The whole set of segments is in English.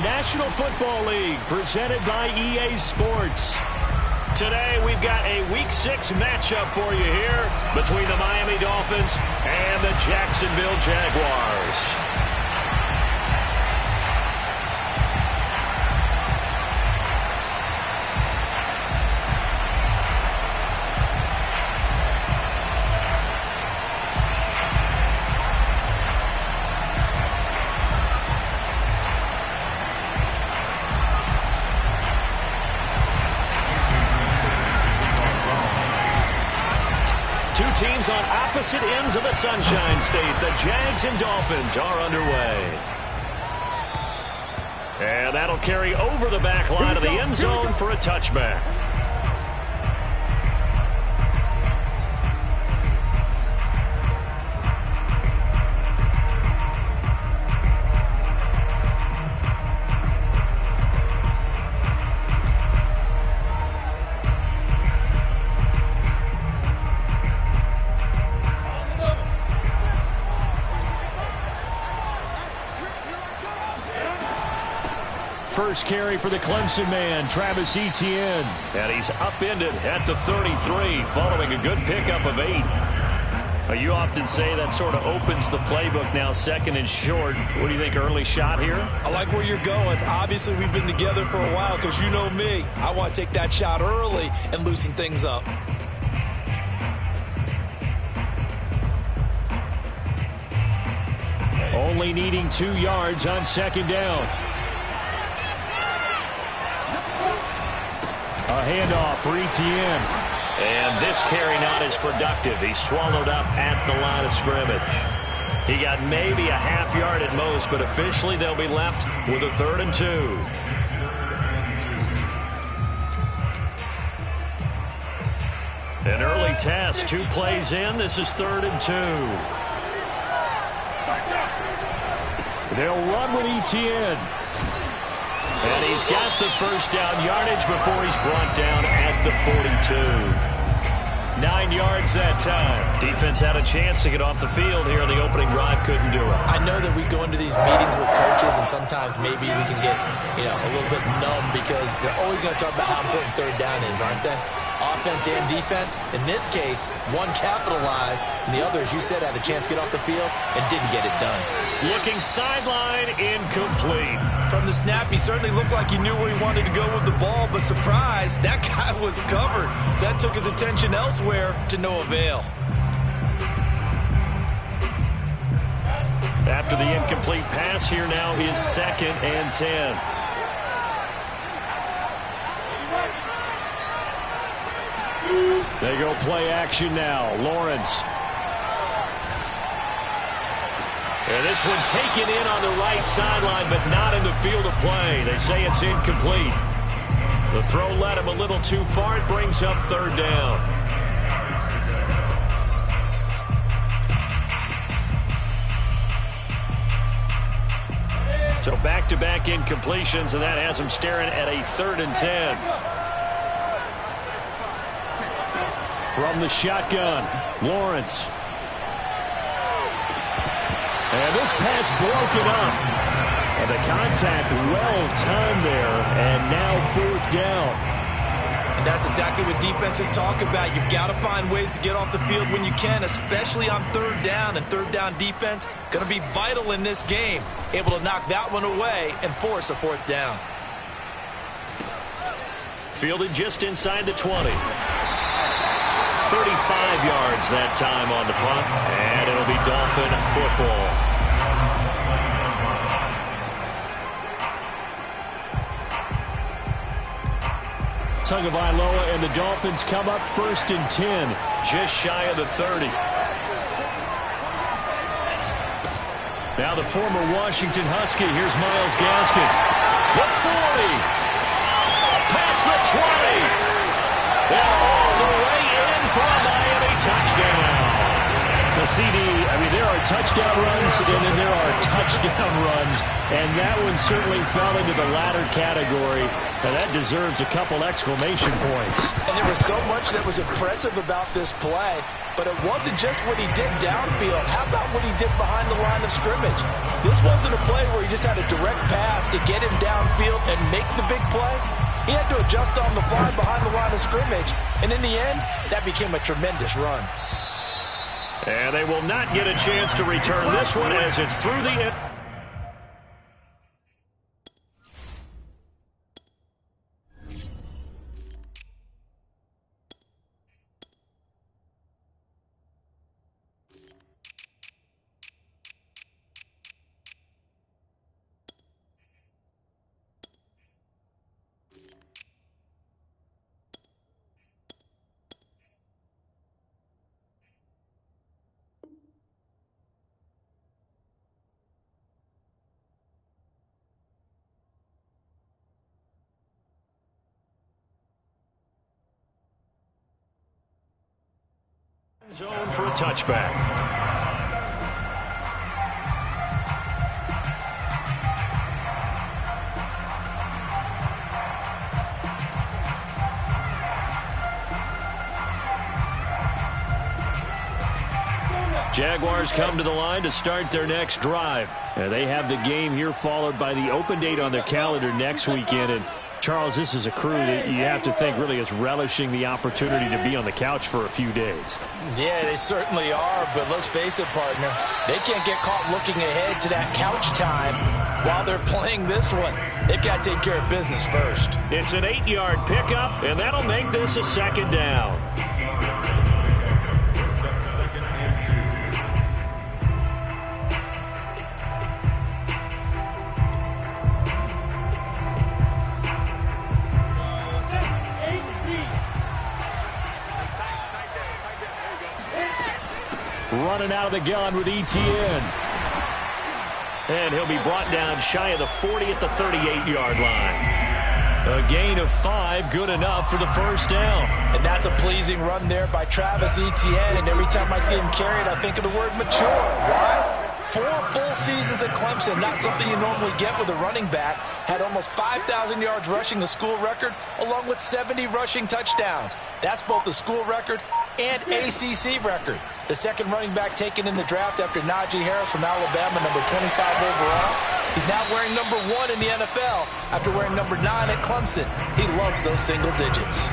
National Football League, presented by EA Sports. Today, we've got a Week 6 matchup for you here between the Miami Dolphins and the Jacksonville Jaguars. Two teams on opposite ends of the Sunshine State. The Jags and Dolphins are underway. And that'll carry over the back line of the end zone for a touchback. First carry for the Clemson man, Travis Etienne. And he's upended at the 33 following a good pickup of 8. You often say that sort of opens the playbook now, second and short. What do you think, early shot here? I like where you're going. Obviously, we've been together for a while because you know me. I want to take that shot early and loosen things up. Only needing 2 yards on second down. A handoff for Etienne. And this carry not as productive. He's swallowed up at the line of scrimmage. He got maybe a half yard at most, but officially they'll be left with a 3rd and 2. An early test, 2 plays in. This is 3rd and 2. They'll run with Etienne. And he's got the first down yardage before he's brought down at the 42. 9 yards that time. Defense had a chance to get off the field here in the opening drive. Couldn't do it. I know that we go into these meetings with coaches, and sometimes maybe we can get, a little bit numb because they're always going to talk about how important 3rd down is, aren't they? Offense and defense. In this case, one capitalized, and the other, as you said, had a chance to get off the field and didn't get it done. Looking sideline, incomplete. From the snap, he certainly looked like he knew where he wanted to go with the ball, but surprise, that guy was covered. So that took his attention elsewhere to no avail. After the incomplete pass, here now is 2nd and 10. They go play action now. Lawrence. And this one taken in on the right sideline, but not in the field of play. They say it's incomplete. The throw led him a little too far. It brings up 3rd down. So back-to-back incompletions, and that has him staring at a 3rd and 10. From the shotgun, Lawrence. And this pass broken up. And the contact well-timed there, and now 4th down. And that's exactly what defenses talk about. You've got to find ways to get off the field when you can, especially on 3rd down. And 3rd down defense going to be vital in this game. Able to knock that one away and force a 4th down. Fielded just inside the 20. 35 yards that time on the punt, and it'll be Dolphin football. Tagovailoa and the Dolphins come up 1st and 10, just shy of the 30. Now the former Washington Husky. Here's Myles Gaskin. The 40. Past the 20. They're all the way in for a Miami touchdown. The CD, there are touchdown runs, and then there are touchdown runs, and that one certainly fell into the latter category. Now that deserves a couple exclamation points. And there was so much that was impressive about this play, but it wasn't just what he did downfield. How about what he did behind the line of scrimmage? This wasn't a play where he just had a direct path to get him downfield and make the big play. He had to adjust on the fly behind the line of scrimmage, and in the end, that became a tremendous run. And they will not get a chance to return this one as it's through the end. Zone for a touchback. Jaguars come to the line to start their next drive. They have the game here followed by the open date on their calendar next weekend. And Charles, this is a crew that you have to think really is relishing the opportunity to be on the couch for a few days. Yeah, they certainly are, but let's face it, partner. They can't get caught looking ahead to that couch time while they're playing this one. They've got to take care of business first. It's an 8-yard pickup, and that'll make this a second down. Running out of the gun with ETN. And he'll be brought down shy of the 40 at the 38-yard line. A gain of 5, good enough for the first down. And that's a pleasing run there by Travis Etienne. And every time I see him carry it, I think of the word mature. Why? 4 full seasons at Clemson, not something you normally get with a running back. Had almost 5,000 yards rushing, the school record, along with 70 rushing touchdowns. That's both the school record and ACC record. The second running back taken in the draft after Najee Harris from Alabama, number 25 overall. He's now wearing number 1 in the NFL after wearing number 9 at Clemson. He loves those single digits.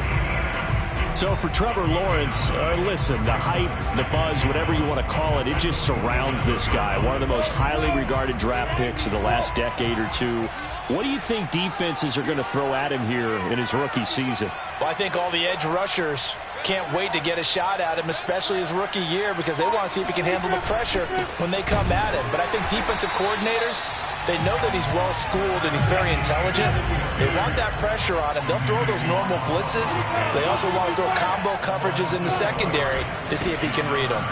So for Trevor Lawrence, listen, the hype, the buzz, whatever you want to call it, it just surrounds this guy. One of the most highly regarded draft picks of the last decade or two. What do you think defenses are going to throw at him here in his rookie season? Well, I think all the edge rushers can't wait to get a shot at him, especially his rookie year, because they want to see if he can handle the pressure when they come at him. But I think defensive coordinators, they know that he's well-schooled and he's very intelligent. They want that pressure on him. They'll throw those normal blitzes. They also want to throw combo coverages in the secondary to see if he can read them.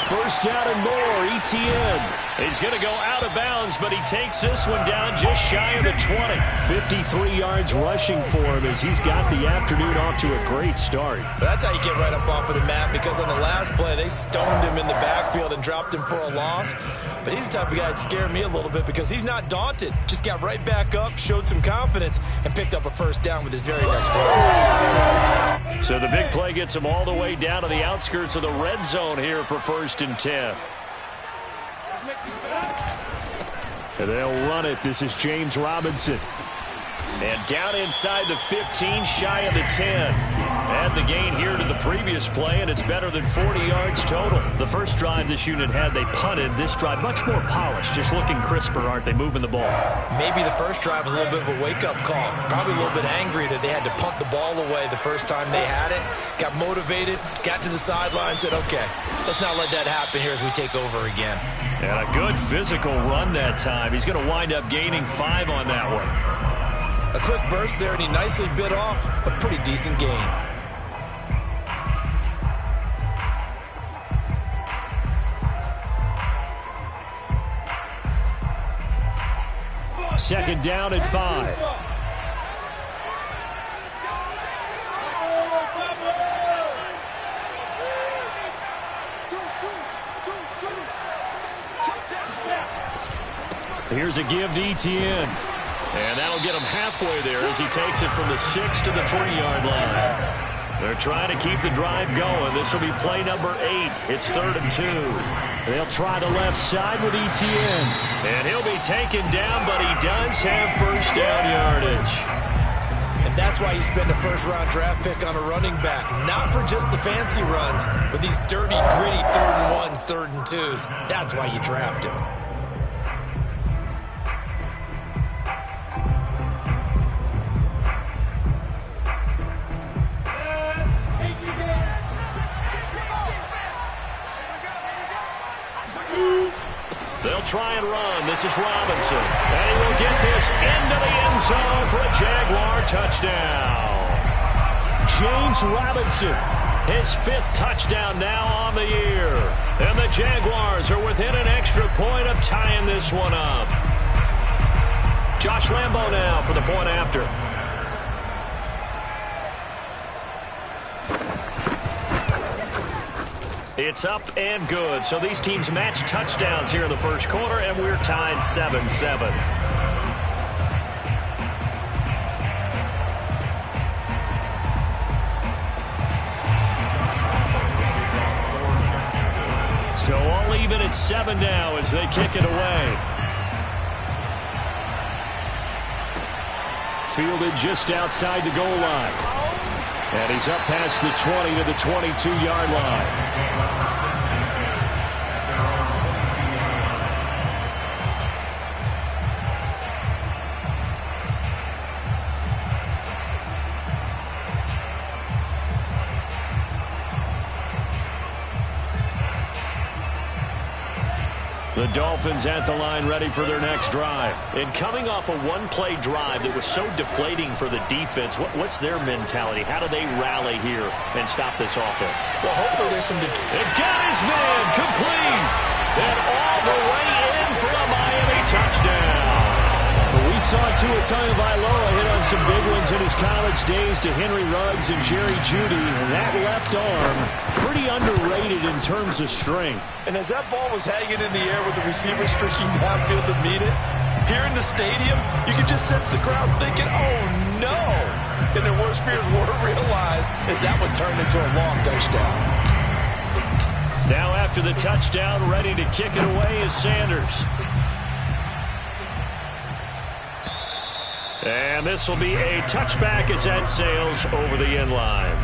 First down and more, ETN. He's going to go out of bounds, but he takes this one down just shy of the 20. 53 yards rushing for him as he's got the afternoon off to a great start. But that's how you get right up off of the mat, because on the last play, they stoned him in the backfield and dropped him for a loss. But he's the type of guy that scared me a little bit because he's not daunted. Just got right back up, showed some confidence, and picked up a first down with his very next drive. So the big play gets him all the way down to the outskirts of the red zone here for 1st and 10. And they'll run it. This is James Robinson. And down inside the 15, shy of the 10. Add the gain here to the previous play, and it's better than 40 yards total. The first drive this unit had, they punted. This drive, much more polished, just looking crisper, aren't they, moving the ball? Maybe the first drive was a little bit of a wake-up call. Probably a little bit angry that they had to punt the ball away the first time they had it. Got motivated, got to the sideline, said, okay, let's not let that happen here as we take over again. And a good physical run that time. He's going to wind up gaining 5 on that one. A quick burst there, and he nicely bit off a pretty decent gain. Second down and 5. Here's a give to Etienne. And that'll get him halfway there as he takes it from the 6 to the 3-yard line. They're trying to keep the drive going. This will be play number 8. It's 3rd and 2. They'll try the left side with Etienne. And he'll be taken down, but he does have first down yardage. And that's why you spend a first-round draft pick on a running back. Not for just the fancy runs, but these dirty, gritty 3rd and 1s, 3rd and 2s. That's why you draft him. They'll try and run. This is Robinson. And he will get this into the end zone for a Jaguar touchdown. James Robinson, his 5th touchdown now on the year. And the Jaguars are within an extra point of tying this one up. Josh Lambo now for the point after. It's up and good. So these teams match touchdowns here in the first quarter, and we're tied 7-7. So all even at 7 now as they kick it away. Fielded just outside the goal line. And he's up past the 20 to the 22-yard line. The Dolphins at the line ready for their next drive. And coming off a one-play drive that was so deflating for the defense, what's their mentality? How do they rally here and stop this offense? Well, hopefully there's some... It got his man complete. And all the way in for a Miami touchdown. We saw Tua Tagovailoa hit on some big ones in his college days to Henry Ruggs and Jerry Jeudy, and that left arm pretty underrated in terms of strength. And as that ball was hanging in the air with the receiver streaking downfield to meet it, here in the stadium, you could just sense the crowd thinking, oh no! And their worst fears were realized as that one turned into a long touchdown. Now after the touchdown, ready to kick it away is Sanders. And this will be a touchback as that sails over the end line.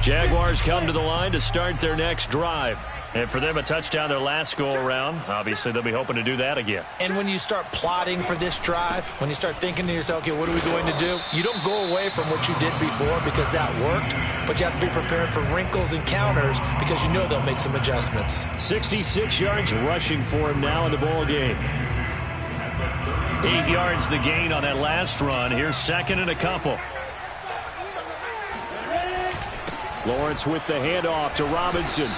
Jaguars come to the line to start their next drive. And for them, a touchdown their last go-around. Obviously, they'll be hoping to do that again. And when you start plotting for this drive, when you start thinking to yourself, okay, what are we going to do? You don't go away from what you did before because that worked, but you have to be prepared for wrinkles and counters because you know they'll make some adjustments. 66 yards rushing for him now in the ball game. 8 yards the gain on that last run. Here's 2nd and a couple. Lawrence with the handoff to Robinson.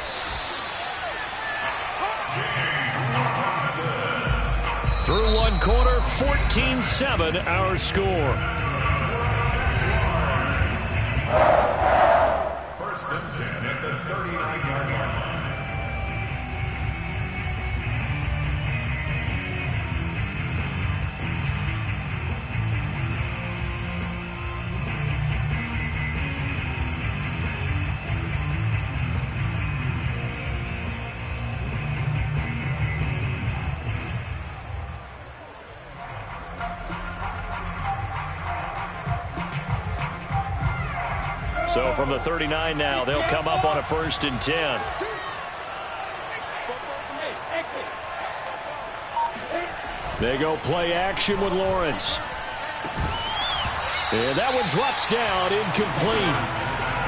Through one quarter, 14-7 our score. First and 10 at the 39-yard line. So from the 39 now, they'll come up on a 1st and 10. They go play action with Lawrence. And that one drops down, incomplete.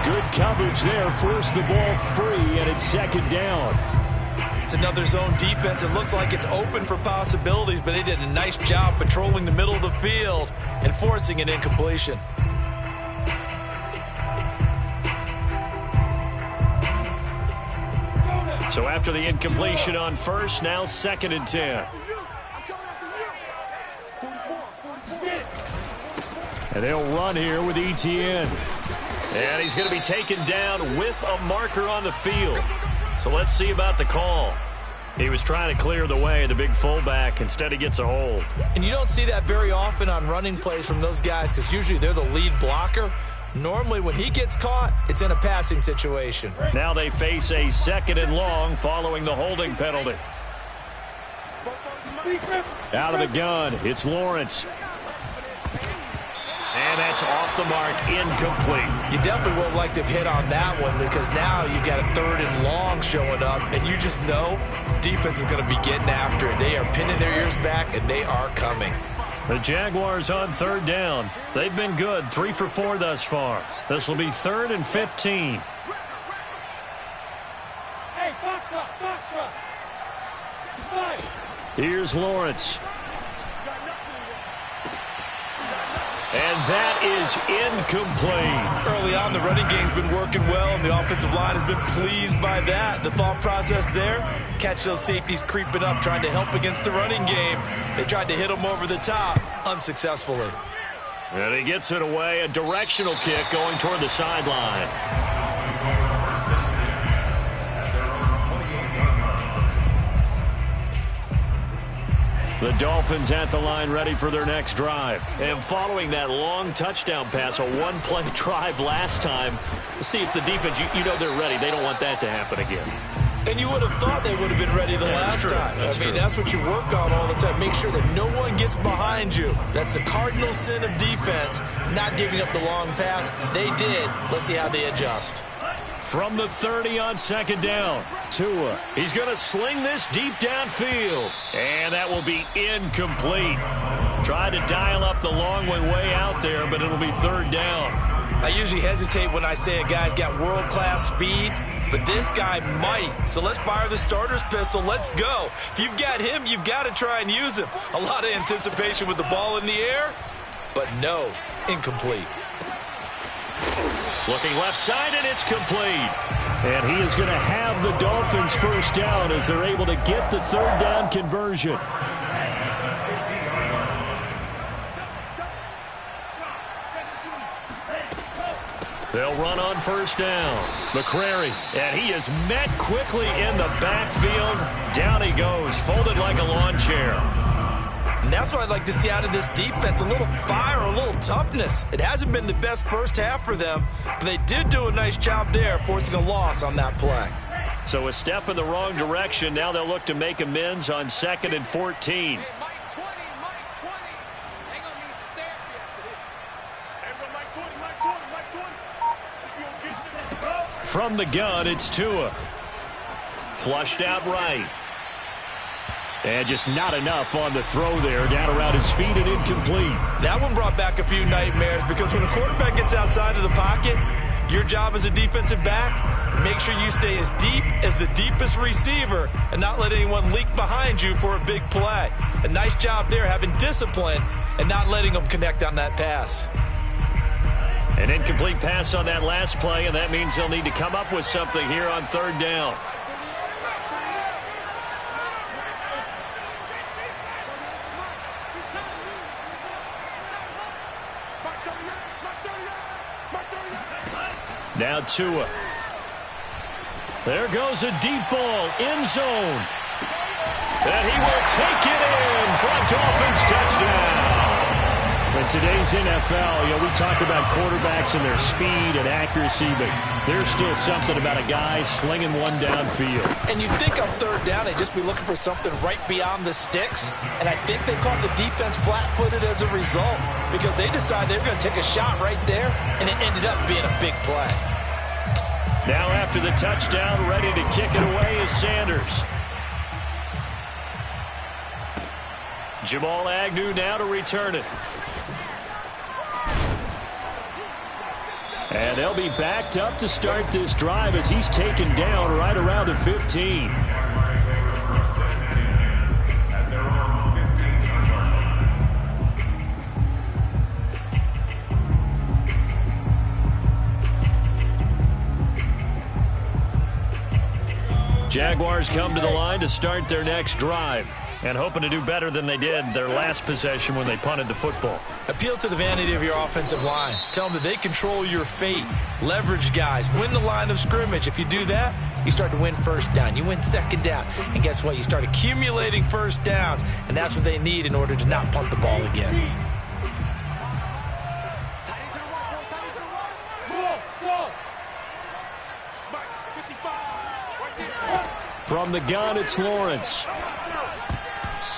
Good coverage there, forced the ball free, and it's 2nd down. It's another zone defense. It looks like it's open for possibilities, but they did a nice job patrolling the middle of the field and forcing an incompletion. So after the incompletion on 1st, now 2nd and 10. And they'll run here with Etienne. And he's going to be taken down with a marker on the field. So let's see about the call. He was trying to clear the way, the big fullback. Instead, he gets a hold. And you don't see that very often on running plays from those guys because usually they're the lead blocker. Normally, when he gets caught, it's in a passing situation. Now they face a 2nd and long following the holding penalty. Out of the gun, it's Lawrence. And that's off the mark, incomplete. You definitely would like to hit on that one because now you've got a 3rd and long showing up, and you just know defense is going to be getting after it. They are pinning their ears back, and they are coming. The Jaguars on 3rd down. They've been good, 3 for 4 thus far. This will be 3rd and 15. Hey, box truck. Here's Lawrence. And that is incomplete. Early on, the running game's been working well, and the offensive line has been pleased by that. The thought process there, catch those safeties creeping up, trying to help against the running game. They tried to hit them over the top, unsuccessfully. And he gets it away, a directional kick going toward the sideline. The Dolphins at the line ready for their next drive. And following that long touchdown pass, a one-play drive last time, let's see if the defense, you know they're ready. They don't want that to happen again. And you would have thought they would have been ready the last time. I mean, that's what you work on all the time. Make sure that no one gets behind you. That's the cardinal sin of defense, not giving up the long pass. They did. Let's see how they adjust. From the 30 on 2nd down, Tua. He's going to sling this deep downfield. And that will be incomplete. Tried to dial up the long way out there, but it'll be 3rd down. I usually hesitate when I say a guy's got world-class speed, but this guy might. So let's fire the starter's pistol. Let's go. If you've got him, you've got to try and use him. A lot of anticipation with the ball in the air, but no, incomplete. Looking left side, and it's complete. And he is going to have the Dolphins 1st down as they're able to get the 3rd down conversion. They'll run on 1st down. McCrary, and he is met quickly in the backfield. Down he goes, folded like a lawn chair. And that's what I'd like to see out of this defense, a little fire, a little toughness. It hasn't been the best first half for them, but they did do a nice job there, forcing a loss on that play. So a step in the wrong direction. Now they'll look to make amends on 2nd and 14. From the gun, it's Tua. Flushed out right. And just not enough on the throw there. Down around his feet and incomplete. That one brought back a few nightmares because when a quarterback gets outside of the pocket, your job as a defensive back, make sure you stay as deep as the deepest receiver and not let anyone leak behind you for a big play. A nice job there having discipline and not letting them connect on that pass. An incomplete pass on that last play, and that means they'll need to come up with something here on 3rd down. Now Tua. There goes a deep ball, end zone. And he will take it in for a Dolphins touchdown. In today's NFL, we talk about quarterbacks and their speed and accuracy, but there's still something about a guy slinging one downfield. And you think on 3rd down, they'd just be looking for something right beyond the sticks. And I think they caught the defense flat-footed as a result because they decided they were going to take a shot right there, and it ended up being a big play. Now after the touchdown, ready to kick it away is Sanders. Jamal Agnew now to return it. And they'll be backed up to start this drive as he's taken down right around the 15. Jaguars come to the line to start their next drive. And hoping to do better than they did their last possession when they punted the football. Appeal to the vanity of your offensive line. Tell them that they control your fate. Leverage guys. Win the line of scrimmage. If you do that, you start to win first down. You win second down. And guess what? You start accumulating first downs. And that's what they need in order to not punt the ball again. From the gun, it's Lawrence.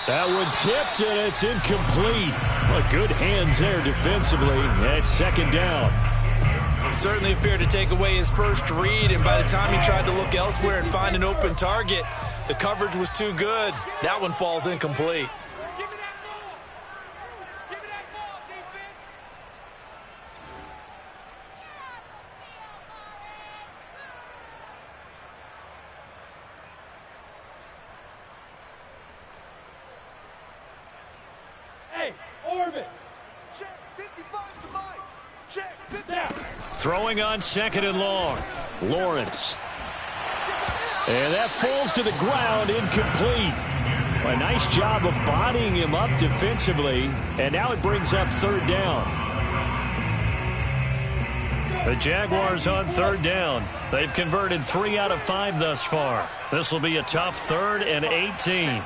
That one tipped, and it's incomplete. Well, good hands there defensively. It's second down. Certainly appeared to take away his first read, and by the time he tried to look elsewhere and find an open target, the coverage was too good. That one falls incomplete. Throwing on second and long. Lawrence. And that falls to the ground, incomplete. A nice job of bodying him up defensively. And now it brings up third down. The Jaguars on third down. They've converted 3 out of 5 thus far. This will be a tough 3rd and 18.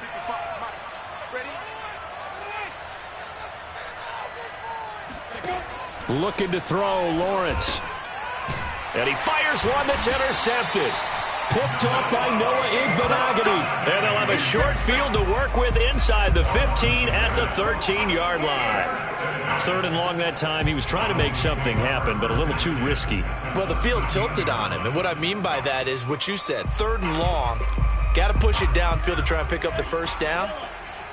Looking to throw, Lawrence. And he fires one that's intercepted. Picked up by Noah Igbenogany. And they'll have a short field to work with inside the 15 at the 13-yard line. 3rd and long that time. He was trying to make something happen, but a little too risky. Well, the field tilted on him, and what I mean by that is what you said. 3rd and long. Got to push it downfield to try and pick up the first down.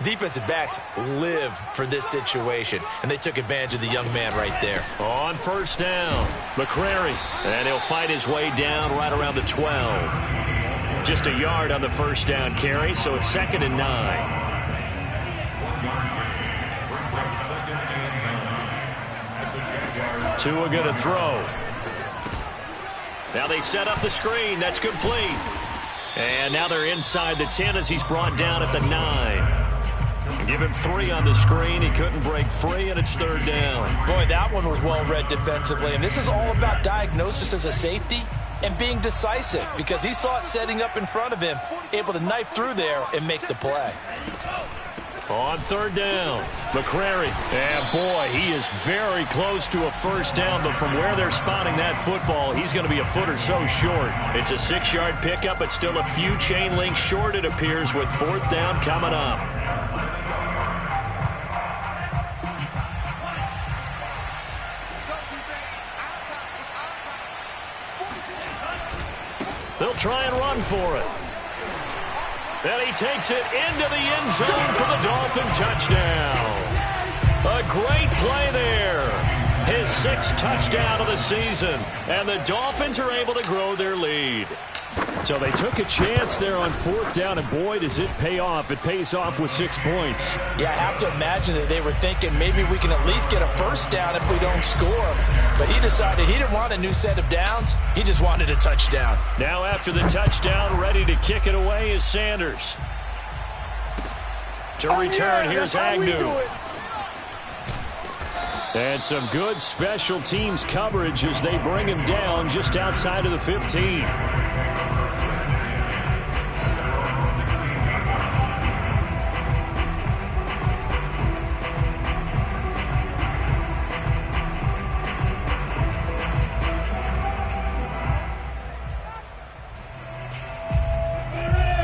Defensive backs live for this situation, and they took advantage of the young man right there. On first down, McCrary, and he'll fight his way down right around the 12. Just a yard on the first down carry, so it's 2nd and 9. Tua going to throw. Now they set up the screen. That's complete. And now they're inside the 10 as he's brought down at the 9. Give him 3 on the screen. He couldn't break free, and it's 3rd down. Boy, that one was well read defensively. And this is all about diagnosis as a safety and being decisive, because he saw it setting up in front of him, able to knife through there and make the play. On 3rd down, McCrary. And boy, he is very close to a first down, but from where they're spotting that football, he's going to be a foot or so short. It's a 6-yard pickup, but still a few chain links short, it appears, with 4th down coming up. They'll try and run for it. And he takes it into the end zone for the Dolphin touchdown. A great play there. His 6th touchdown of the season. And the Dolphins are able to grow their lead. So they took a chance there on 4th down, and boy, does it pay off. It pays off with 6 points. Yeah, I have to imagine that they were thinking maybe we can at least get a first down if we don't score. But he decided he didn't want a new set of downs. He just wanted a touchdown. Now after the touchdown, ready to kick it away is Sanders. To return, here's Agnew. And some good special teams coverage as they bring him down just outside of the 15.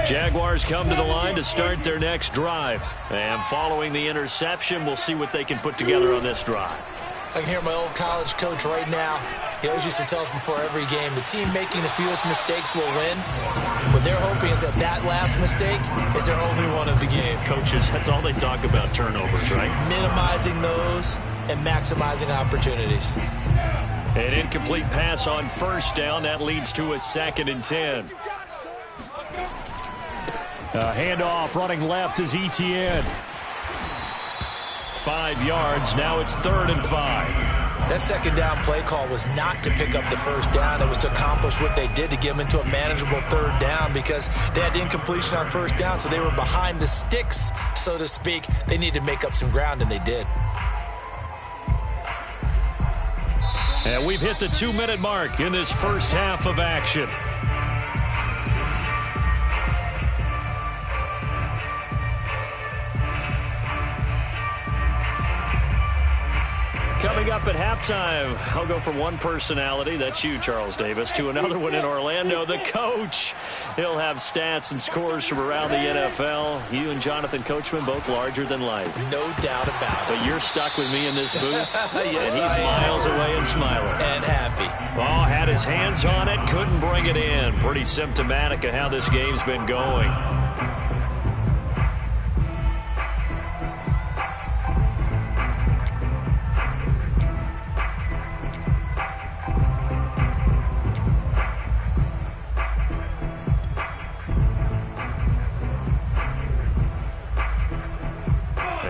Jaguars come to the line to start their next drive. And following the interception, we'll see what they can put together on this drive. I can hear my old college coach right now. He always used to tell us before every game, the team making the fewest mistakes will win. What they're hoping is that last mistake is their only one of the game. Coaches, that's all they talk about, turnovers, right? Minimizing those and maximizing opportunities. An incomplete pass on first down. That leads to a 2nd and 10. Handoff running left is Etienne. 5 yards. Now it's 3rd and 5. That second down play call was not to pick up the first down. It was to accomplish what they did, to get them into a manageable third down, because they had incompletion on first down, so they were behind the sticks, so to speak. They needed to make up some ground, and they did. And we've hit the 2-minute mark in this first half of action. Coming up at halftime, I'll go from one personality, that's you, Charles Davis, to another one in Orlando, the coach. He'll have stats and scores from around the NFL. You and Jonathan Coachman, both larger than life. No doubt about it. But you're stuck with me in this booth, yes, and he's miles away and smiling. And happy. Oh, had his hands on it, couldn't bring it in. Pretty symptomatic of how this game's been going.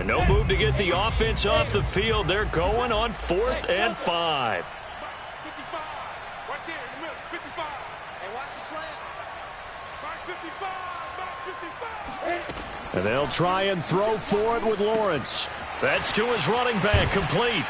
No move to get the offense off the field. They're going on 4th and 5. 55. Right there in the middle. 55. Hey, watch the slant. Back 55. Back 55. And they'll try and throw for it with Lawrence. That's to his running back, complete.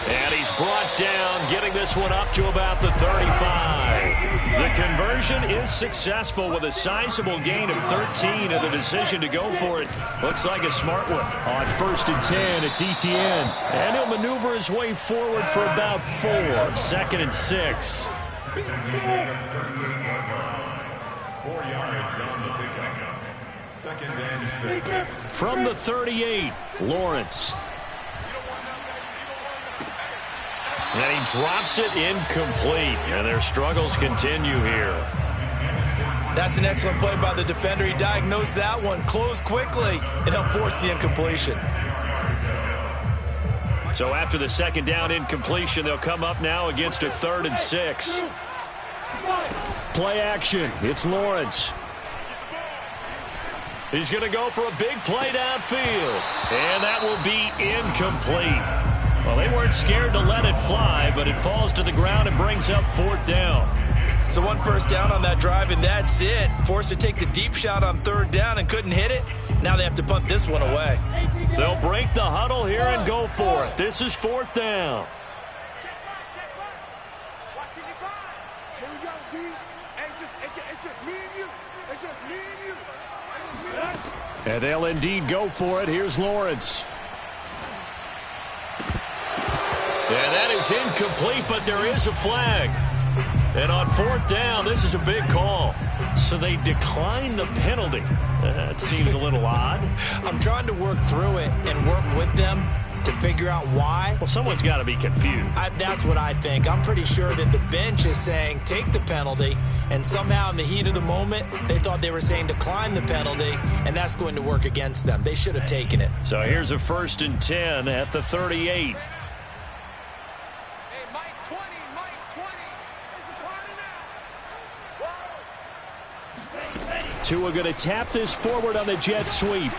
And he's brought down, getting this one up to about the 35. The conversion is successful with a sizable gain of 13, and the decision to go for it looks like a smart one. On 1st and 10, it's Etienne. And he'll maneuver his way forward for about 4. 2nd and 6. 4 yards on the pickup. 2nd and 6. From the 38, Lawrence. And he drops it incomplete. And their struggles continue here. That's an excellent play by the defender. He diagnosed that one, closed quickly, and helped force the incompletion. So after the 2nd down incompletion, they'll come up now against a 3rd and 6. Play action. It's Lawrence. He's going to go for a big play downfield. And that will be incomplete. Well, they weren't scared to let it fly, but it falls to the ground and brings up 4th down. So 1 first down on that drive, and that's it. Forced to take the deep shot on 3rd down and couldn't hit it. Now they have to punt this one away. They'll break the huddle here and go for it. This is 4th down. Here we go, D. It's just me and you. It's just me and you. And they'll indeed go for it. Here's Lawrence. And that is incomplete, but there is a flag. And on 4th down, this is a big call. So they decline the penalty. That seems a little odd. I'm trying to work through it and work with them to figure out why. Well, someone's got to be confused. That's what I think. I'm pretty sure that the bench is saying take the penalty, and somehow in the heat of the moment, they thought they were saying decline the penalty, and that's going to work against them. They should have taken it. So here's a 1st and 10 at the 38. Tua going to tap this forward on the jet sweep.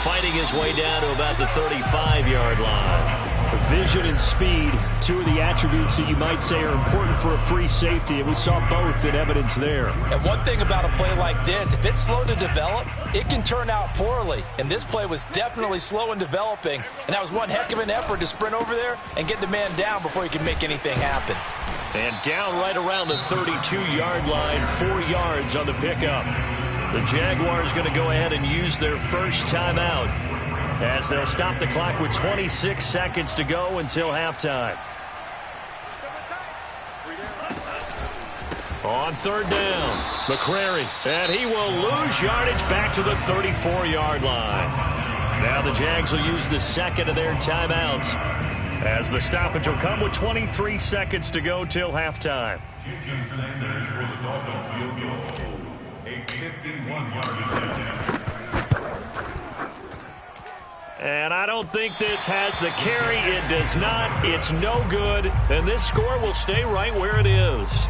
Fighting his way down to about the 35-yard line. Vision and speed, 2 of the attributes that you might say are important for a free safety, and we saw both in evidence there. And one thing about a play like this, if it's slow to develop, it can turn out poorly. And this play was definitely slow in developing, and that was one heck of an effort to sprint over there and get the man down before he could make anything happen. And down right around the 32-yard line, 4 yards on the pickup. The Jaguars going to go ahead and use their first timeout as they'll stop the clock with 26 seconds to go until halftime. On 3rd down, McCrary, and he will lose yardage back to the 34-yard line. Now the Jags will use the 2nd of their timeouts as the stoppage will come with 23 seconds to go till halftime. Jason Sanders for the Dolphin field goal. A 51-yard reception. And I don't think this has the carry. It does not. It's no good. And this score will stay right where it is.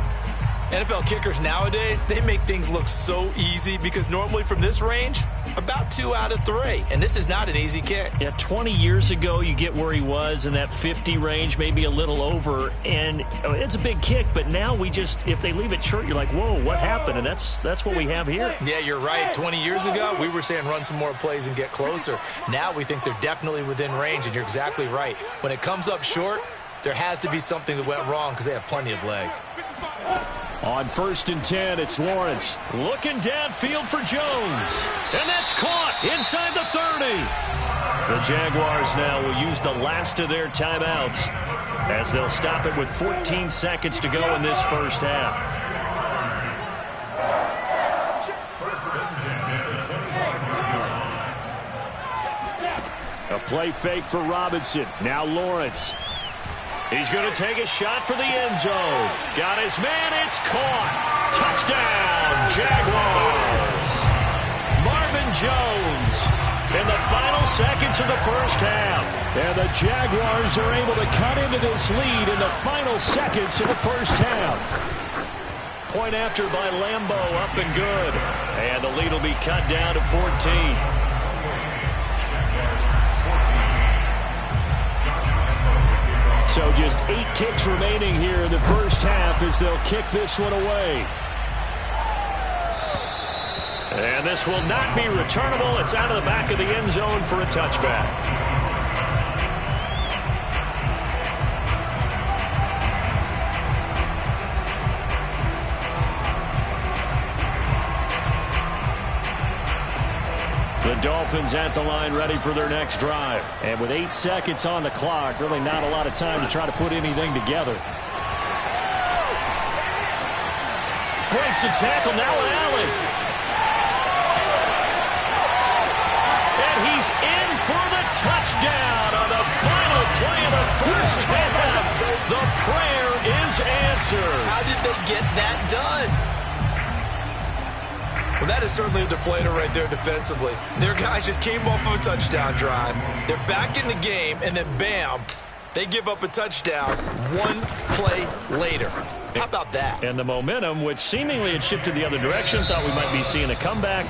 NFL kickers nowadays, they make things look so easy because normally from this range, about 2 out of 3. And this is not an easy kick. Yeah, 20 years ago, you get where he was in that 50 range, maybe a little over. And it's a big kick, but now if they leave it short, you're like, whoa, what happened? And that's what we have here. Yeah, you're right. 20 years ago, we were saying run some more plays and get closer. Now we think they're definitely within range, and you're exactly right. When it comes up short, there has to be something that went wrong because they have plenty of leg. On 1st and 10, it's Lawrence looking downfield for Jones. And that's caught inside the 30. The Jaguars now will use the last of their timeouts as they'll stop it with 14 seconds to go in this first half. A play fake for Robinson. Now Lawrence. He's going to take a shot for the end zone. Got his man. It's caught. Touchdown, Jaguars. Marvin Jones in the final seconds of the first half. And the Jaguars are able to cut into this lead in the final seconds of the first half. Point after by Lambo, up and good. And the lead will be cut down to 14. So just 8 ticks remaining here in the first half as they'll kick this one away. And this will not be returnable. It's out of the back of the end zone for a touchback. The Dolphins at the line ready for their next drive. And with 8 seconds on the clock, really not a lot of time to try to put anything together. Breaks the tackle, now an alley. And he's in for the touchdown on the final play of the first half. The prayer is answered. How did they get that done? Well, that is certainly a deflator right there defensively. Their guys just came off of a touchdown drive. They're back in the game, and then bam, they give up a touchdown 1 play later. How about that? And the momentum, which seemingly had shifted the other direction, thought we might be seeing a comeback.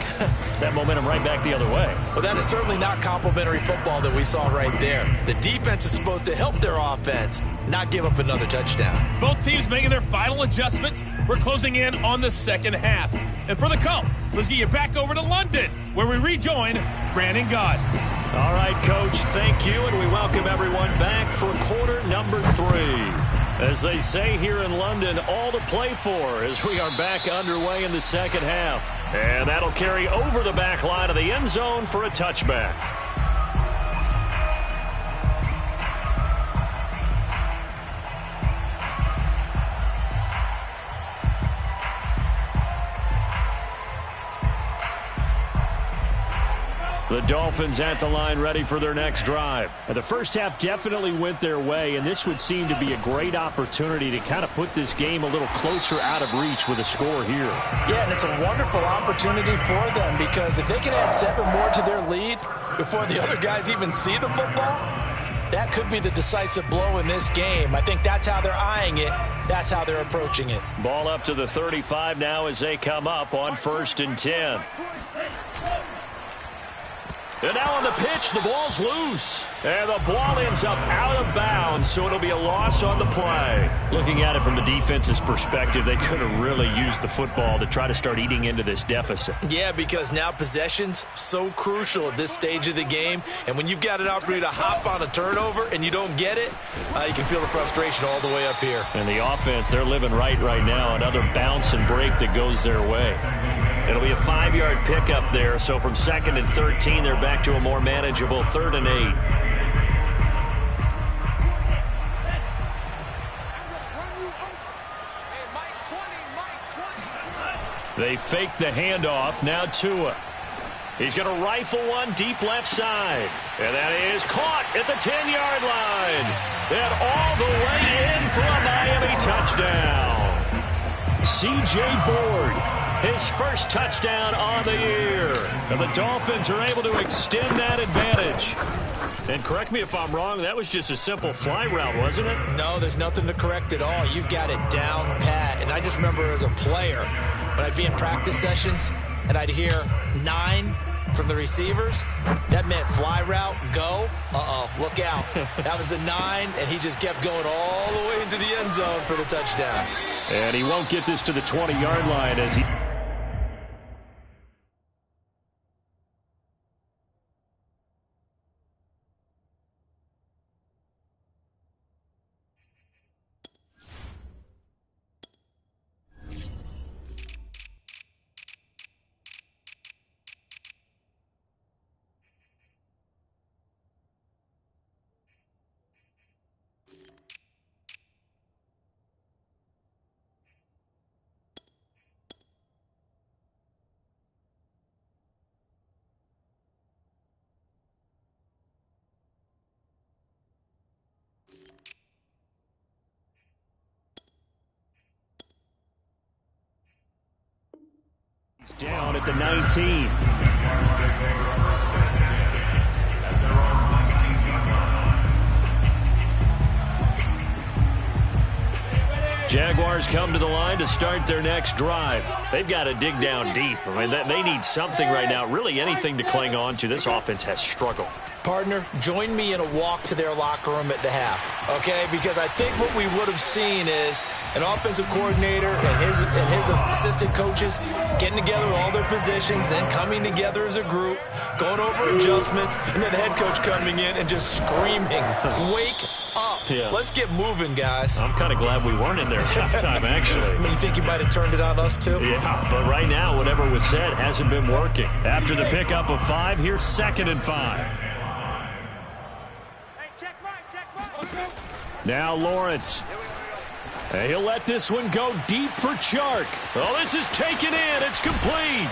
That momentum right back the other way. Well, that is certainly not complimentary football that we saw right there. The defense is supposed to help their offense, not give up another touchdown. Both teams making their final adjustments. We're closing in on the second half. And for the call, let's get you back over to London, where we rejoin Brandon Gott. All right, Coach, thank you, and we welcome everyone back for quarter number 3. As they say here in London, all to play for as we are back underway in the second half. And that'll carry over the back line of the end zone for a touchback. The Dolphins at the line ready for their next drive. And the first half definitely went their way, and this would seem to be a great opportunity to kind of put this game a little closer out of reach with a score here. Yeah, and it's a wonderful opportunity for them because if they can add 7 more to their lead before the other guys even see the football, that could be the decisive blow in this game. I think that's how they're eyeing it. That's how they're approaching it. Ball up to the 35 now as they come up on 1st and 10. And now on the pitch, the ball's loose. And the ball ends up out of bounds, so it'll be a loss on the play. Looking at it from the defense's perspective, they could have really used the football to try to start eating into this deficit. Yeah, because now possession's so crucial at this stage of the game. And when you've got an opportunity to hop on a turnover and you don't get it, you can feel the frustration all the way up here. And the offense, they're living right now. Another bounce and break that goes their way. It'll be a 5-yard pickup there, so from 2nd and 13, they're back to a more manageable 3rd and 8. They fake the handoff. Now Tua. He's going to rifle one deep left side. And that is caught at the 10-yard line. And all the way in for a Miami touchdown. C.J. Board his first touchdown on the year. And the Dolphins are able to extend that advantage. And correct me if I'm wrong, that was just a simple fly route, wasn't it? No, there's nothing to correct at all. You've got it down pat. And I just remember as a player, when I'd be in practice sessions and I'd hear 9 from the receivers, that meant fly route, go, look out. That was the 9, and he just kept going all the way into the end zone for the touchdown. And he won't get this to the 20-yard line as he... down at the 19. Jaguars come to the line to start their next drive. They've got to dig down deep. I mean, they need something right now, really anything to cling on to. This offense has struggled. Partner, join me in a walk to their locker room at the half, okay? Because I think what we would have seen is an offensive coordinator and his assistant coaches getting together all their positions, then coming together as a group, going over adjustments, and then the head coach coming in and just screaming, wake up. Yeah. Let's get moving, guys. I'm kind of glad we weren't in there at halftime, actually. I mean, you think you might have turned it on us, too? Yeah, but right now, whatever was said hasn't been working. After the pickup of 5, here's 2nd and 5. Now Lawrence. And he'll let this one go deep for Chark. Oh, this is taken in. It's complete.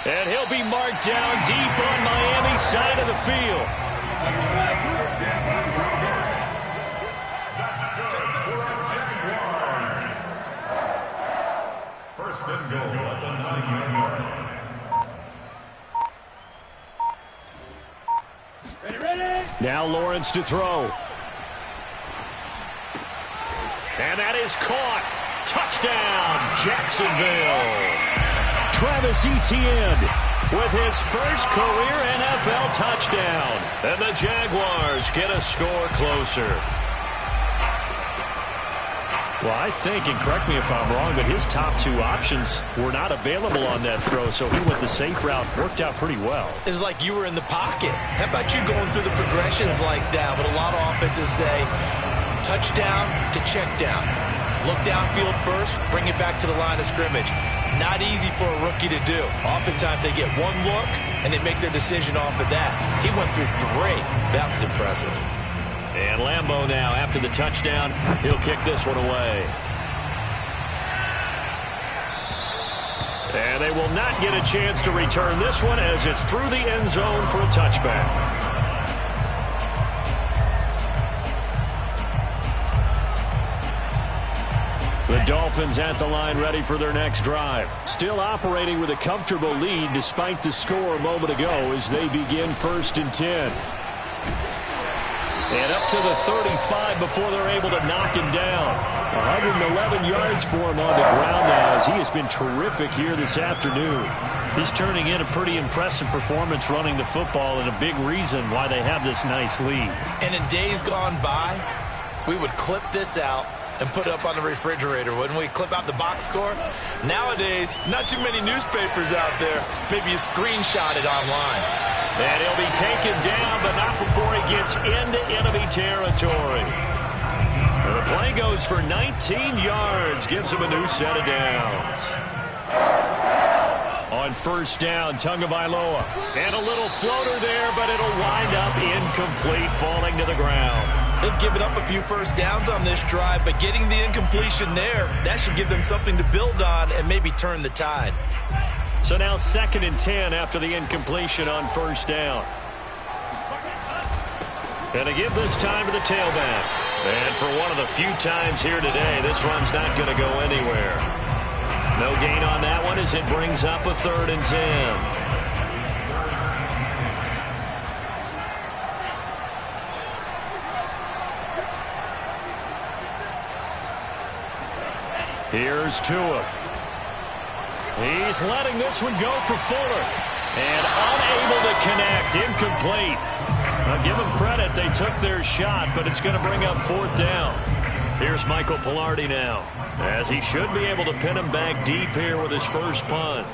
And he'll be marked down deep on Miami's side of the field. First and goal at the 9-yard line. Now Lawrence to throw. And that is caught. Touchdown, Jacksonville. Travis Etienne with his first career NFL touchdown. And the Jaguars get a score closer. Well, I think, and correct me if I'm wrong, but his top 2 options were not available on that throw, so he went the safe route. Worked out pretty well. It was like you were in the pocket. How about you going through the progressions like that? But a lot of offenses say, touchdown to check down. Look downfield first, bring it back to the line of scrimmage. Not easy for a rookie to do. Oftentimes they get one look and they make their decision off of that. He went through 3. That was impressive. And Lambeau now, after the touchdown, he'll kick this one away. And they will not get a chance to return this one as it's through the end zone for a touchback. The Dolphins at the line ready for their next drive. Still operating with a comfortable lead despite the score a moment ago as they begin 1st and 10. And up to the 35 before they're able to knock him down. 111 yards for him on the ground now as he has been terrific here this afternoon. He's turning in a pretty impressive performance running the football and a big reason why they have this nice lead. And in days gone by, we would clip this out and put it up on the refrigerator, wouldn't we? Clip out the box score. Nowadays, not too many newspapers out there. Maybe you screenshot it online. And he'll be taken down, but not before he gets into enemy territory. And the play goes for 19 yards, gives him a new set of downs. On 1st down, Tagovailoa. And a little floater there, but it'll wind up incomplete, falling to the ground. They've given up a few first downs on this drive, but getting the incompletion there, that should give them something to build on and maybe turn the tide. So now 2nd and 10 after the incompletion on 1st down. And they give this time to the tailback. And for one of the few times here today, this run's not going to go anywhere. No gain on that one as it brings up a 3rd and 10. Here's Tua. He's letting this one go for Fuller. And unable to connect. Incomplete. Now give them credit. They took their shot, but it's going to bring up 4th down. Here's Michael Pilardi now, as he should be able to pin him back deep here with his first punt.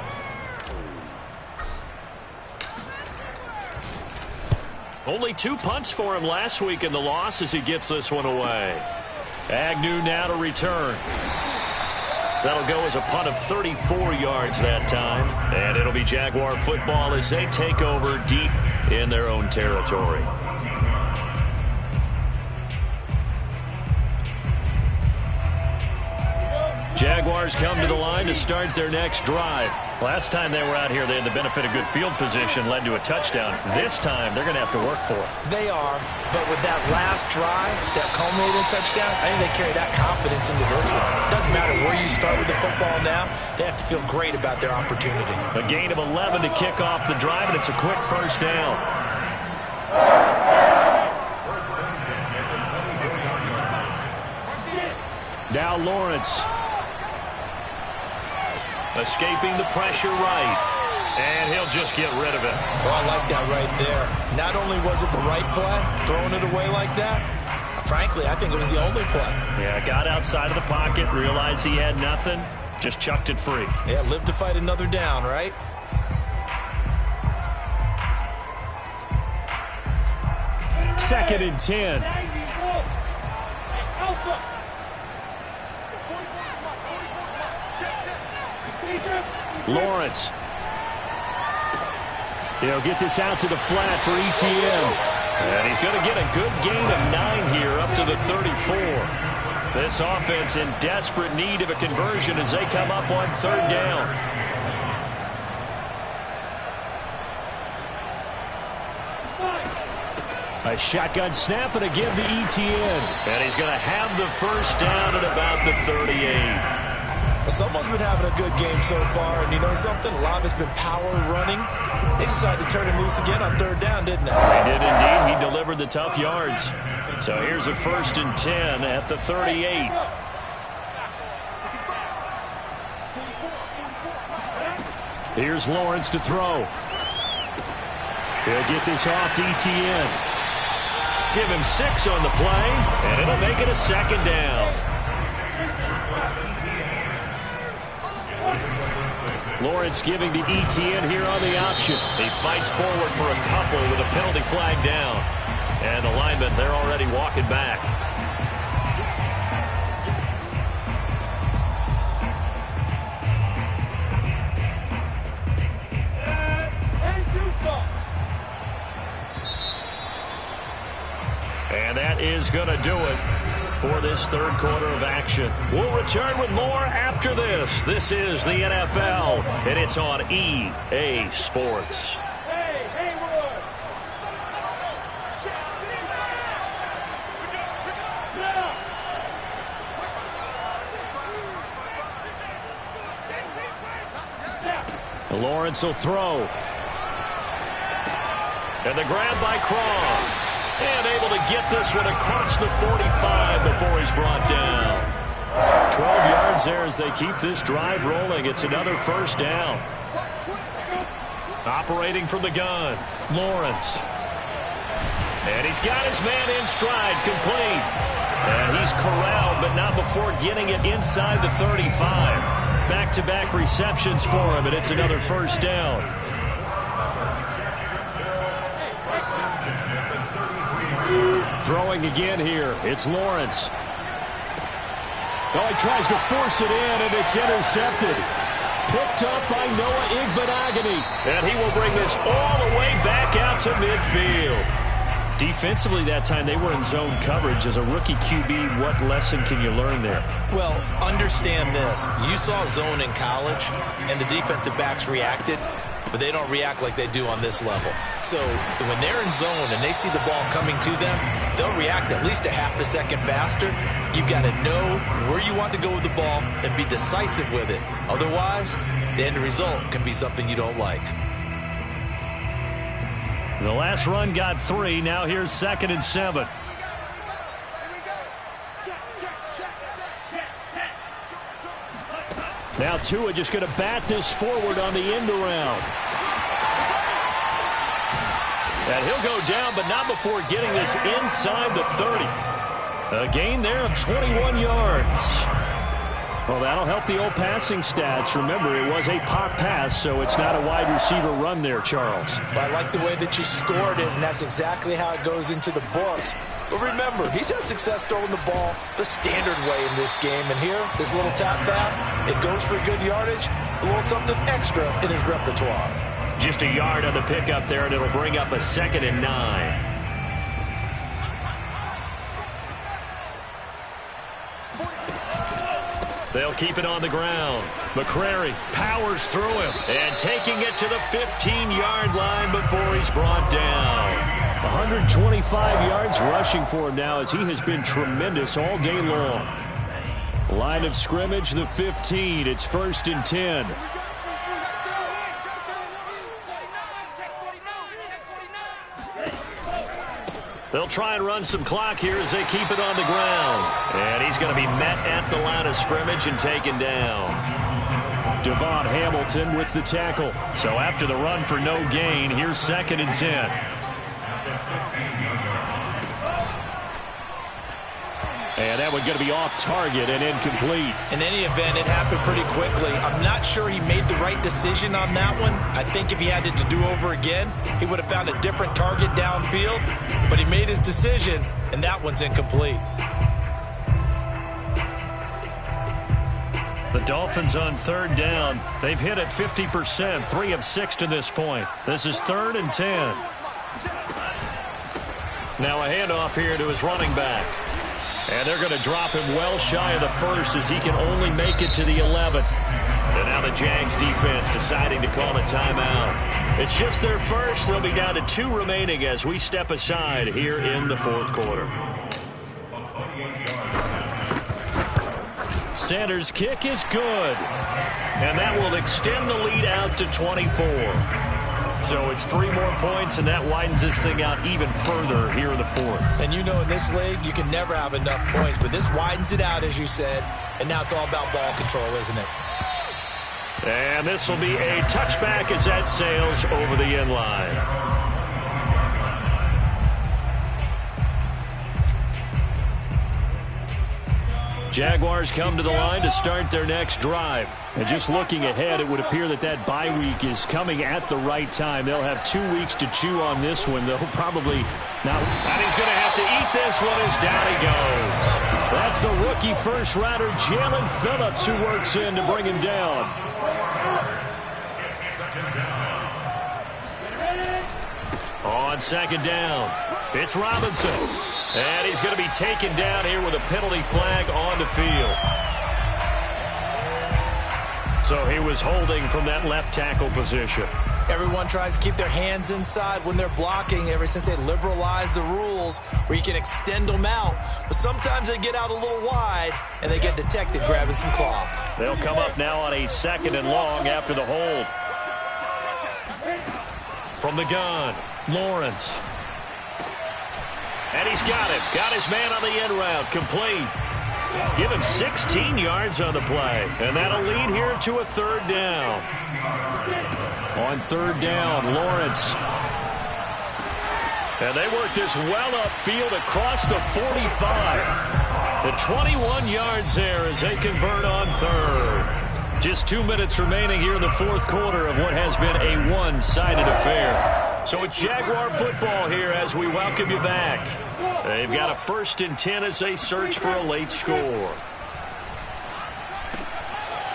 Only 2 punts for him last week in the loss as he gets this one away. Agnew now to return. That'll go as a punt of 34 yards that time. And it'll be Jaguar football as they take over deep in their own territory. Jaguars come to the line to start their next drive. Last time they were out here, they had the benefit of good field position, led to a touchdown. This time, they're going to have to work for it. They are, but with that last drive, that culminating touchdown, I think they carry that confidence into this one. It doesn't matter where you start with the football now. They have to feel great about their opportunity. A gain of 11 to kick off the drive, and it's a quick first down. Now Lawrence. Escaping the pressure right. And he'll just get rid of it. Oh, I like that right there. Not only was it the right play, throwing it away like that, frankly, I think it was the only play. Yeah, got outside of the pocket, realized he had nothing, just chucked it free. Yeah, live to fight another down, right? Second and 10. Lawrence. He'll get this out to the flat for ETN. And he's going to get a good gain of 9 here up to the 34. This offense in desperate need of a conversion as they come up on 3rd down. A shotgun snap and again to ETN. And he's going to have the first down at about the 38. Someone's been having a good game so far, and you know something? A lot of it's been power running. They decided to turn him loose again on 3rd down, didn't they? They did indeed. He delivered the tough yards. So here's a 1st and 10 at the 38. Here's Lawrence to throw. He'll get this off to ETN. Give him 6 on the play, and it'll make it a 2nd down. Lawrence giving to ETN here on the option. He fights forward for a couple with a penalty flag down. And the linemen, they're already walking back. And that is going to do it for this 3rd quarter of action. We'll return with more after this. This is the NFL, and it's on EA Sports. Lawrence will throw. And the grab by Croft. And able to get this one across the 45 before he's brought down. 12 yards there as they keep this drive rolling. It's another 1st down. Operating from the gun, Lawrence. And he's got his man in stride, complete. And he's corralled, but not before getting it inside the 35. Back-to-back receptions for him, and it's another 1st down. Throwing again here. It's Lawrence. Oh, he tries to force it in, and it's intercepted. Picked up by Noah Igbenogany. And he will bring this all the way back out to midfield. Defensively that time, they were in zone coverage. As a rookie QB, what lesson can you learn there? Well, understand this. You saw zone in college, and the defensive backs reacted, but they don't react like they do on this level. So when they're in zone and they see the ball coming to them, they'll react at least a half a second faster. You've got to know where you want to go with the ball and be decisive with it. Otherwise, the end result can be something you don't like. The last run got 3. Now here's 2nd and 7. Now Tua just going to bat this forward on the end around. And he'll go down, but not before getting this inside the 30. A gain there of 21 yards. Well, that'll help the old passing stats. Remember, it was a pop pass, so it's not a wide receiver run there, Charles. Well, I like the way that you scored it, and that's exactly how it goes into the books. But remember, he's had success throwing the ball the standard way in this game. And here, this little tap pass, it goes for good yardage, a little something extra in his repertoire. Just a yard on the pickup there, and it'll bring up a 2nd and 9. They'll keep it on the ground. McCrary powers through him and taking it to the 15-yard line before he's brought down. 125 yards rushing for him now as he has been tremendous all day long. Line of scrimmage, the 15. It's 1st and 10. They'll try and run some clock here as they keep it on the ground. And he's going to be met at the line of scrimmage and taken down. Devon Hamilton with the tackle. So after the run for no gain, here's 2nd and 10. And that one's going to be off target and incomplete. In any event, it happened pretty quickly. I'm not sure he made the right decision on that one. I think if he had it to do over again, he would have found a different target downfield. But he made his decision, and that one's incomplete. The Dolphins on 3rd down. They've hit it 50%, 3 of 6 to this point. This is 3rd and 10. Now a handoff here to his running back. And they're going to drop him well shy of the 1st as he can only make it to the 11th. And now the Jags defense deciding to call a timeout. It's just their first. They'll be down to 2 remaining as we step aside here in the 4th quarter. Sanders' kick is good. And that will extend the lead out to 24. So it's 3 more points, and that widens this thing out even further here in the 4th. And you know in this league, you can never have enough points, but this widens it out, as you said, and now it's all about ball control, isn't it? And this will be a touchback as that sails over the end line. Jaguars come to the line to start their next drive. And just looking ahead, it would appear that that bye week is coming at the right time. They'll have 2 weeks to chew on this one. They'll probably not. And he's going to have to eat this one as down he goes. That's the rookie first rounder, Jalen Phillips, who works in to bring him down. On 2nd down, it's Robinson. And he's going to be taken down here with a penalty flag on the field. So he was holding from that left tackle position. Everyone tries to keep their hands inside when they're blocking ever since they liberalized the rules where you can extend them out. But sometimes they get out a little wide and they get detected grabbing some cloth. They'll come up now on a 2nd and long after the hold. From the gun, Lawrence. And he's got him. Got his man on the end route. Complete. Give him 16 yards on the play. And that'll lead here to a 3rd down. On 3rd down, Lawrence. And they work this well upfield across the 45. The 21 yards there as they convert on 3rd. Just 2 minutes remaining here in the 4th quarter of what has been a one-sided affair. So it's Jaguar football here as we welcome you back. They've got a 1st and 10 as they search for a late score.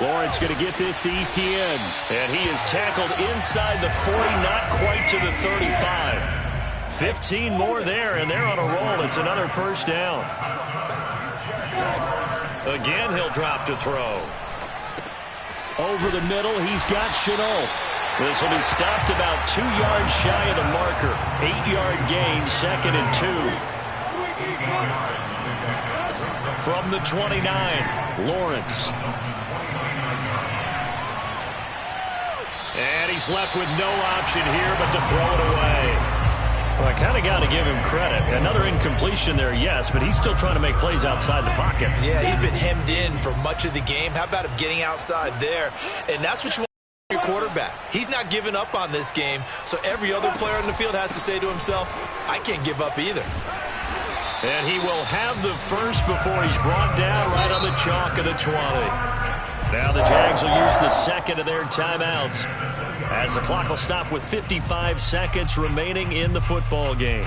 Lawrence going to get this to Etienne. And he is tackled inside the 40, not quite to the 35. 15 more there, and they're on a roll. It's another 1st down. Again, he'll drop to throw. Over the middle, he's got Chenault. This will be stopped about 2 yards shy of the marker. 8-yard gain, 2nd and 2. From the 29, Lawrence. And he's left with no option here but to throw it away. Well, I kind of got to give him credit. Another incompletion there, yes, but he's still trying to make plays outside the pocket. Yeah, he's been hemmed in for much of the game. How about him getting outside there? And that's what you want from your quarterback. He's not giving up on this game, so every other player on the field has to say to himself, I can't give up either. And he will have the first before he's brought down right on the chalk of the 20. Now the Jags will use the second of their timeouts, as the clock will stop with 55 seconds remaining in the football game.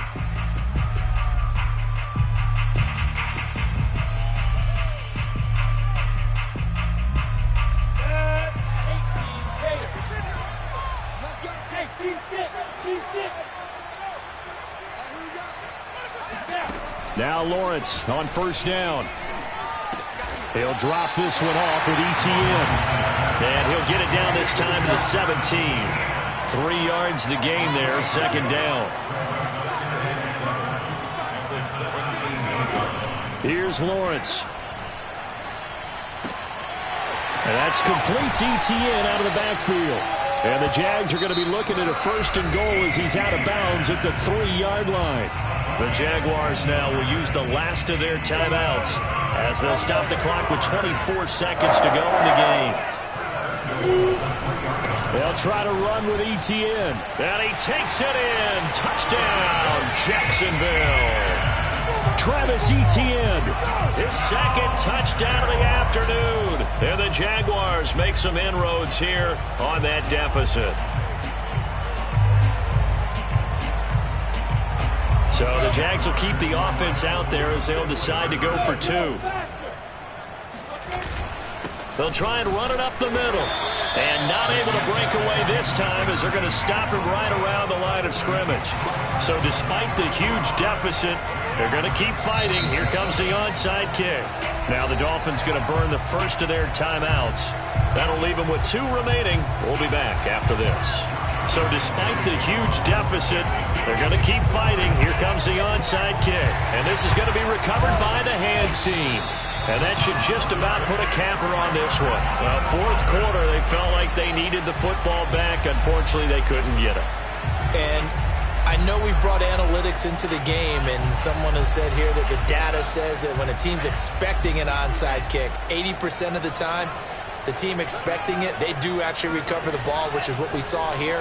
Now Lawrence on first down. He'll drop this one off with ETN. And he'll get it down this time to the 17. 3 yards the gain there, 2nd down. Here's Lawrence. And that's complete to ETN out of the backfield. And the Jags are going to be looking at a 1st and goal as he's out of bounds at the 3-yard line. The Jaguars now will use the last of their timeouts as they'll stop the clock with 24 seconds to go in the game. They'll try to run with ETN. And he takes it in. Touchdown, Jacksonville. Travis Etienne, his 2nd touchdown of the afternoon. And the Jaguars make some inroads here on that deficit. So the Jags will keep the offense out there as they'll decide to go for 2. They'll try and run it up the middle. And not able to break away this time as they're going to stop him right around the line of scrimmage. So despite the huge deficit, they're going to keep fighting. Here comes the onside kick. Now the Dolphins going to burn the first of their timeouts. That'll leave them with 2 remaining. We'll be back after this. So despite the huge deficit, they're going to keep fighting. Here comes the onside kick. And this is going to be recovered by the hands team. And that should just about put a capper on this one. Well, 4th quarter, they felt like they needed the football back. Unfortunately, they couldn't get it. And I know we've brought analytics into the game, and someone has said here that the data says that when a team's expecting an onside kick, 80% of the time, the team expecting it, they do actually recover the ball, which is what we saw here.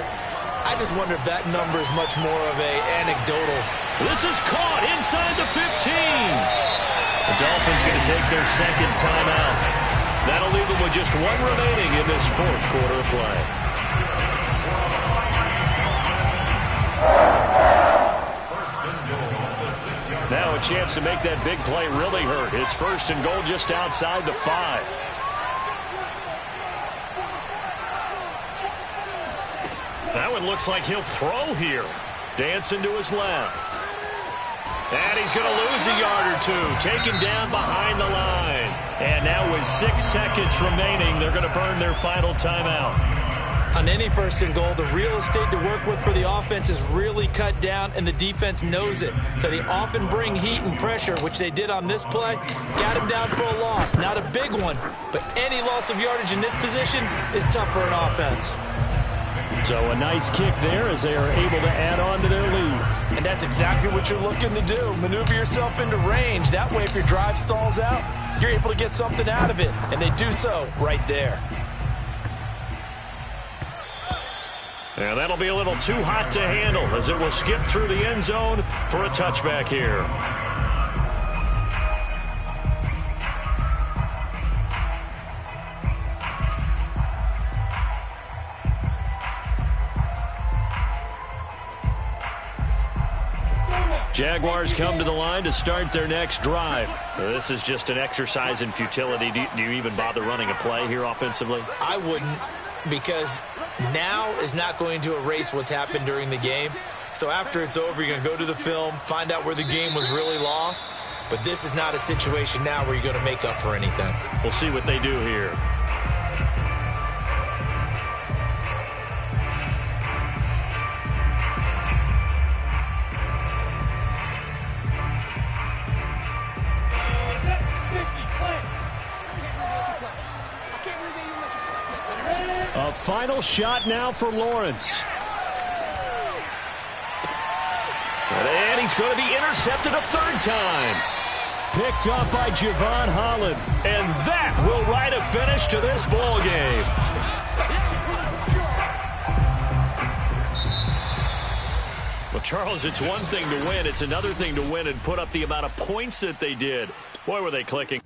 I just wonder if that number is much more of a anecdotal. This is caught inside the 15. The Dolphins going to take their 2nd timeout. That'll leave them with just 1 remaining in this 4th quarter of play. Now a chance to make that big play really hurt. It's 1st and goal just outside the 5. That one looks like he'll throw here. Dancing to his left. And he's going to lose a yard or 2. Taken down behind the line. And now with 6 seconds remaining, they're going to burn their final timeout. On any 1st and goal, the real estate to work with for the offense is really cut down, and the defense knows it. So they often bring heat and pressure, which they did on this play. Got him down for a loss. Not a big one, but any loss of yardage in this position is tough for an offense. So a nice kick there as they are able to add on to their lead. And that's exactly what you're looking to do. Maneuver yourself into range. That way, if your drive stalls out, you're able to get something out of it. And they do so right there. And that'll be a little too hot to handle as it will skip through the end zone for a touchback here. Jaguars come to the line to start their next drive. This is just an exercise in futility. Do you even bother running a play here offensively? I wouldn't, because now is not going to erase what's happened during the game. So after it's over, you're going to go to the film, find out where the game was really lost. But this is not a situation now where you're going to make up for anything. We'll see what they do here. final shot now for Lawrence. And he's going to be intercepted a third time. Picked up by Javon Holland. And that will write a finish to this ball game. Well, Charles, it's one thing to win. It's another thing to win and put up the amount of points that they did. Boy, were they clicking.